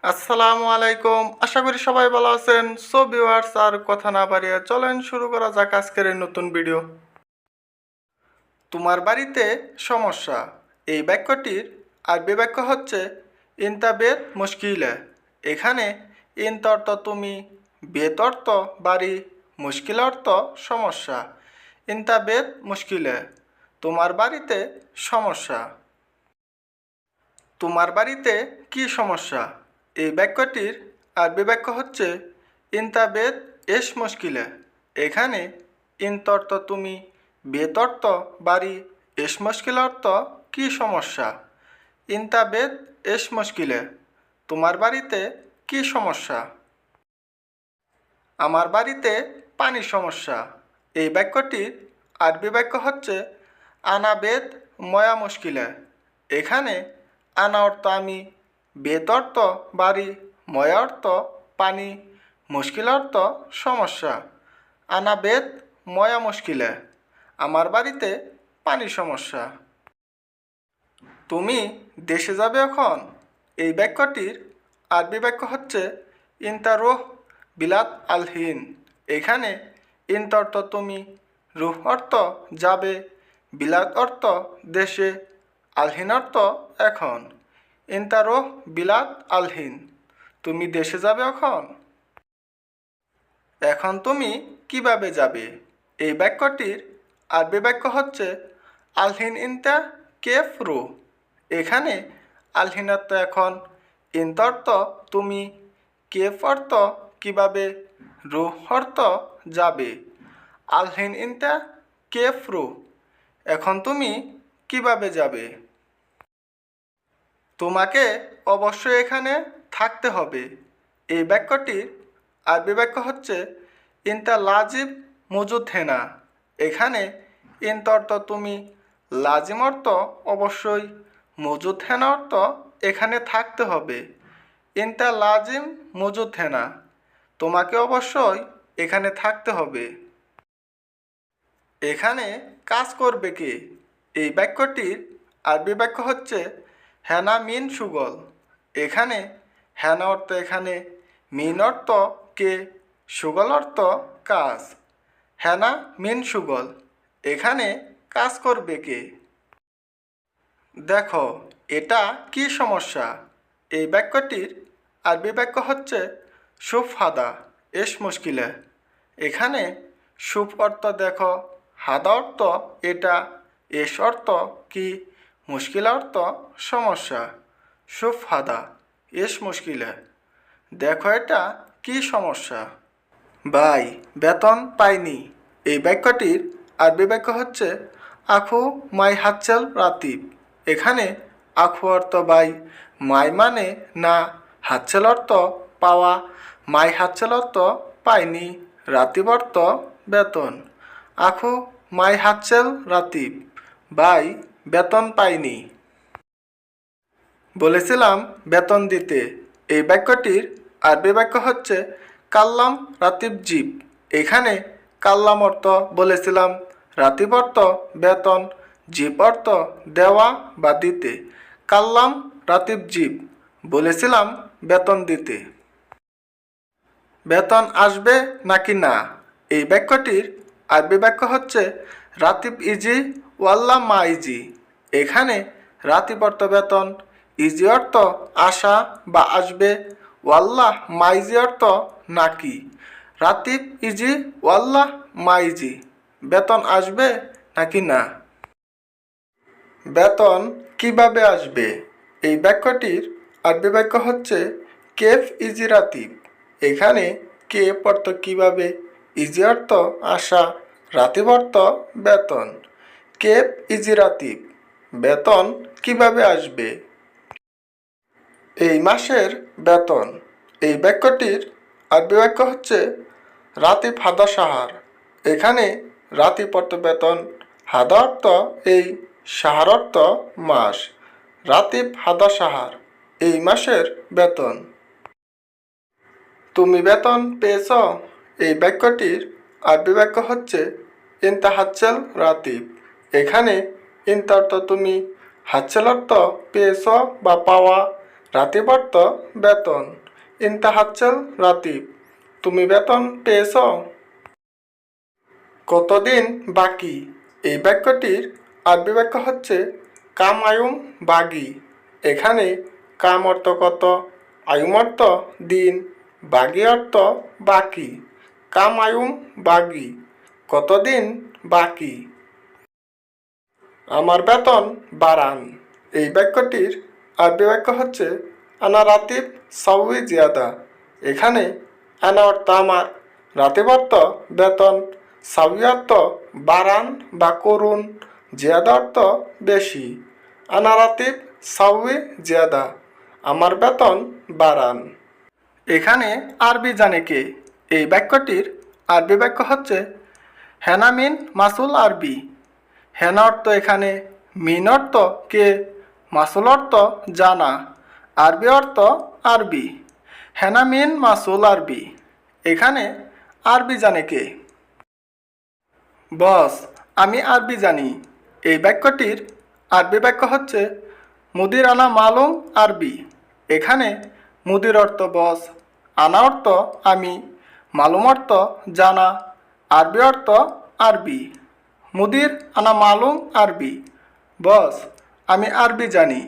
আসসালামু আলাইকুম। আশা করি সবাই ভালো আছেন। সো ভিউয়ার্স, আর কথা না বাড়িয়ে চলেন শুরু করা যাক আজকের এই নতুন ভিডিও। তোমার বাড়িতে সমস্যা, এই বাক্যটির আরবি বাক্য হচ্ছে ইনতা বেত মুশকিলে। এখানে ইনতা অর্থ তুমি, বেত অর্থ বাড়ি, মুশকিল অর্থ সমস্যা। ইনতা বেত মুশকিলে, তোমার বাড়িতে সমস্যা। তোমার বাড়িতে কি সমস্যা, এই বাক্যটির আরবি বাক্য হচ্ছে ইনতা বেত এস মুশকিলে। এখানে ইনত অর্থ তুমি, বেত অর্থ বাড়ি, এস মুশকিল অর্থ কি সমস্যা। ইনতা বেত এস মুশকিলে, তোমার বাড়িতে কি সমস্যা। আমার বাড়িতে পানির সমস্যা, এই বাক্যটির আরবি বাক্য হচ্ছে আনা বেত ময়া মুশকিলে। এখানে আনা অর্থ আমি, বেত অর্থ বাড়ি, ময়া অর্থ পানি, মুশকিল অর্থ সমস্যা। আনা বেত ময়া মুশকিলে, আমার বাড়িতে পানির সমস্যা। তুমি দেশে যাবে এখন, এই বাক্যটির আরবি বাক্য হচ্ছে ইনতা রুহ বিলাত আলহিন। এখানে ইন্ত অর্থ তুমি, রুহ অর্থ যাবে, বিলাত অর্থ দেশে, আলহিন অর্থ এখন। ইনতা রুহ বিলাত আলহিন, তুমি দেশে যাবে এখন। এখন তুমি কিভাবে যাবে, এই বাক্যটির আরবি বাক্য হচ্ছে আলহিন ইনতা কেফ রু। এখানে আলহিন অর্থ এখন, ইন্ত অর্থ তুমি, কেফ অর্থ কিভাবে, রুহ অর্থ যাবে। আলহিন ইনতা কেফ রু, এখন তুমি কিভাবে যাবে। তোমাকে অবশ্যই এখানে থাকতে হবে, এই বাক্যটির আরবি বাক্য হচ্ছে ইনতা লাজিব মজুদ হেনা। এখানে ইন্ত অর্থ তুমি, লাজিম অর্থ অবশ্যই, মজুদ হেনা অর্থ এখানে থাকতে হবে। ইনতা লাজিম মজুদ হেনা, তোমাকে অবশ্যই এখানে থাকতে হবে। এখানে কাজ করবে কে, এই বাক্যটির আরবি বাক্য হচ্ছে হেনা মিন সুগল। এখানে হেনা অর্থ এখানে, মিন অর্থ কে, সুগল অর্থ কাজ। হেনা মিন সুগল, এখানে কাজ করবে কে। দেখো এটা কি সমস্যা, এই বাক্যটির আরবি বাক্য হচ্ছে সুফ হাদা এস মুশকিলে। এখানে সুফ অর্থ দেখো, হাদা অর্থ এটা, এস অর্থ কি, মুশকিল অর্থ সমস্যা। সুফ হাদা এস মুশকিলে, দেখো এটা কি সমস্যা। ভাই বেতন পাইনি, এই বাক্যটির আরবি বাক্য হচ্ছে আখু মাই হাচ্ছেল রাতিব। এখানে আখু অর্থ ভাই, মাই মানে না, হাচ্ছেল অর্থ পাওয়া, মাই হাচ্ছেল অর্থ পাইনি, রাতিব অর্থ বেতন। আখু মাই হাচ্ছেল রাতিব, ভাই বেতন পাইনি। বলেছিলাম বেতন দিতে, এই বাক্যটির আরবি বাক্য হচ্ছে কাল্লাম রাতিব জিব। এখানে কাল্লাম অর্থ বলেছিলাম, রাতিব অর্থ বেতন, জিব অর্থ দেওয়া বা দিতে। কাল্লাম রাতিব জিব, বলেছিলাম বেতন দিতে। বেতন আসবে নাকি না, এই বাক্যটির আরবি বাক্য হচ্ছে রাতিব ইজি ওয়াল্লা মা ইজি। এখানে রাতিব অর্থ বেতন, ইজি অর্থ আসা বা আসবে, ওয়াল্লাহ মাইজি অর্থ নাকি। রাতিব ইজি ওয়াল্লাহ মাইজি, বেতন আসবে নাকি না। বেতন কিভাবে আসবে, এই বাক্যটির আরবি বাক্য হচ্ছে কেফ ইজি রাতিব। এখানে কেফ অর্থ কিভাবে, ইজি অর্থ আসা, রাতিব অর্থ বেতন। কেফ ইজি রাতিব, বেতন কিভাবে আসবে। এই মাসের বেতন, এই বাক্যটির আরবি বাক্য হচ্ছে রাতিব হাদা সাহার। এখানে রাতিব অর্থ বেতন, হাদা অর্থ এই, সাহার অর্থ মাস। রাতিব হাদা সাহার, এই মাসের বেতন। তুমি বেতন পেয়েছ, এই বাক্যটির আরবি বাক্য হচ্ছে ইনতা হাচ্ছেল রাতিব। এখানে ইনতা অর্থ তুমি, হাচ্ছেল অর্থ পেয়েছ বা পাওয়া, রাতিব অর্থ বেতন। ইনতা হাচ্ছেল রাতিব, তুমি বেতন পেয়েছ? কতদিন বাকি? এই বাক্যটির আরবি বাক্য হচ্ছে কাম আয়ুম বাগি। এখানে কাম অর্থ কত, আয়ুম অর্থ দিন, বাগি অর্থ বাকি। কাম আয়ুম বাগি, কতদিন বাকি। আমার বেতন বাড়ান। এই বাক্যটির আরবি বাক্য হচ্ছে আনা রাতিব সাউই জিয়াদা। এখানে আনা অর্থ আমার, রাতিব অর্থ বেতন, সাউই অর্থ বাড়ান বা করুন, জিয়াদা অর্থ বেশি। আনা রাতিব সাউই জিয়াদা, আমার বেতন বাড়ান। এখানে আরবি জানে কে? এই বাক্যটির আরবি বাক্য হচ্ছে হেনা মিন মাসুল আরবি। হেনা অর্থ এখানে, মিন অর্থ কে, মাসুল অর্থ জানা, আরবি অর্থ আরবি। হেনা মিন মাসুল আরবি। এখানে আরবি জানে কে? বস, আমি আরবি জানি। এই বাক্যটির আরবি বাক্য হচ্ছে মুদির আনা মালুম আরবি। এখানে মুদির অর্থ বস, আনা অর্থ আমি, মালুম অর্থ জানা, আরবি অর্থ আরবি। মুদির আনা মালুম আরবি, বস আমি আরবি জানি।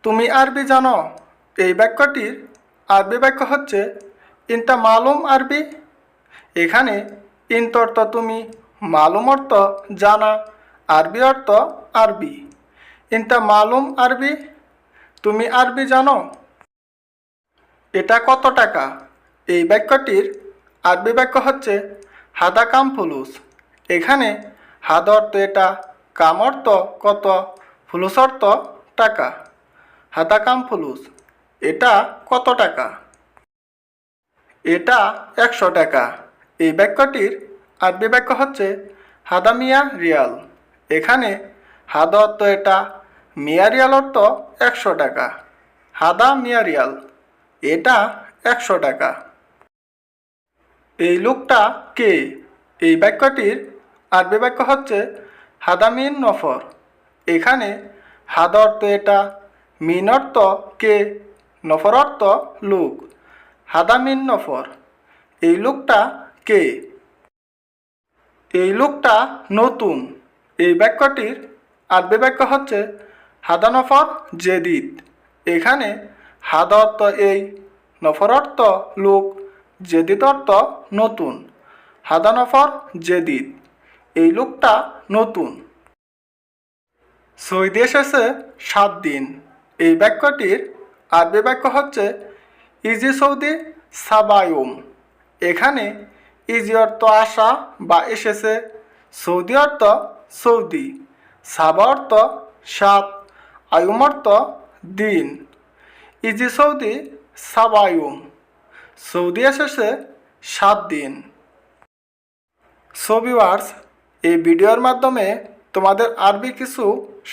তুমি আরবি জানো? এই বাক্যটির আরবি বাক্য হচ্ছে ইনতা মালুম আরবি। এখানে ইন্ত অর্থ তুমি, মালুম অর্থ জানা, আরবি অর্থ আরবি। ইনতা মালুম আরবি, তুমি আরবি জানো? এটা কত টাকা? এই বাক্যটির আরবি বাক্য হচ্ছে হাদা কাম ফুলুস। এখানে হাদা অর্থ এটা, কাম অর্থ কত, ফুলুস অর্থ টাকা। হাদা কাম ফুলুস, এটা কত টাকা? এটা 100 টাকা। এই বাক্যটির আরবি বাক্য হচ্ছে হাদা মিয়া রিয়াল। এখানে হাদা অর্থ এটা, মিয়া রিয়াল অর্থ 100 টাকা। হাদা মিয়া রিয়াল, এটা 100 টাকা। এই লোকটা কে? এই বাক্যটির আরবি বাক্য হচ্ছে হাদা মিন নফর। এখানে হাদা অর্থ এটা, মিন অর্থ কে, নফর অর্থ লোক। হাদা মিন নফর, এই লোকটা কে? এই লোকটা নতুন। এই বাক্যটির আরবি বাক্য হচ্ছে হাদা নফর জেদিদ। এখানে হাদা অর্থ এই, নফর অর্থ লোক, জেদিদ অর্থ নতুন। হাদা নফর জেদিদ, এই লোকটা নতুন। সৌদি এসেছে 7 দিন। এই বাক্যটির আরবি বাক্য হচ্ছে ইজি সৌদি সাবায়ুম। এখানে ইজি অর্থ আসা বা এসেছে, সৌদি অর্থ সৌদি, সাবা অর্থ 7, আয়ুম অর্থ দিন। ইজি সৌদি সাবায়ুম, সৌদি এসেছে 7 দিন। সো ভিউয়ার্স, এই ভিডিওর মাধ্যমে তোমাদের আরবি কিছু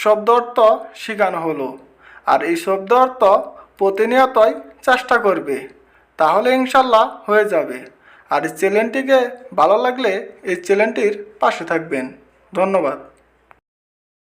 শব্দ অর্থ শেখানো হলো। আর এই শব্দ অর্থ প্রতিনিয়তই চেষ্টা করবে, তাহলে ইনশাল্লাহ হয়ে যাবে। আর এই চ্যানেলটিকে ভালো লাগলে এই চ্যানেলটির পাশে থাকবেন। ধন্যবাদ।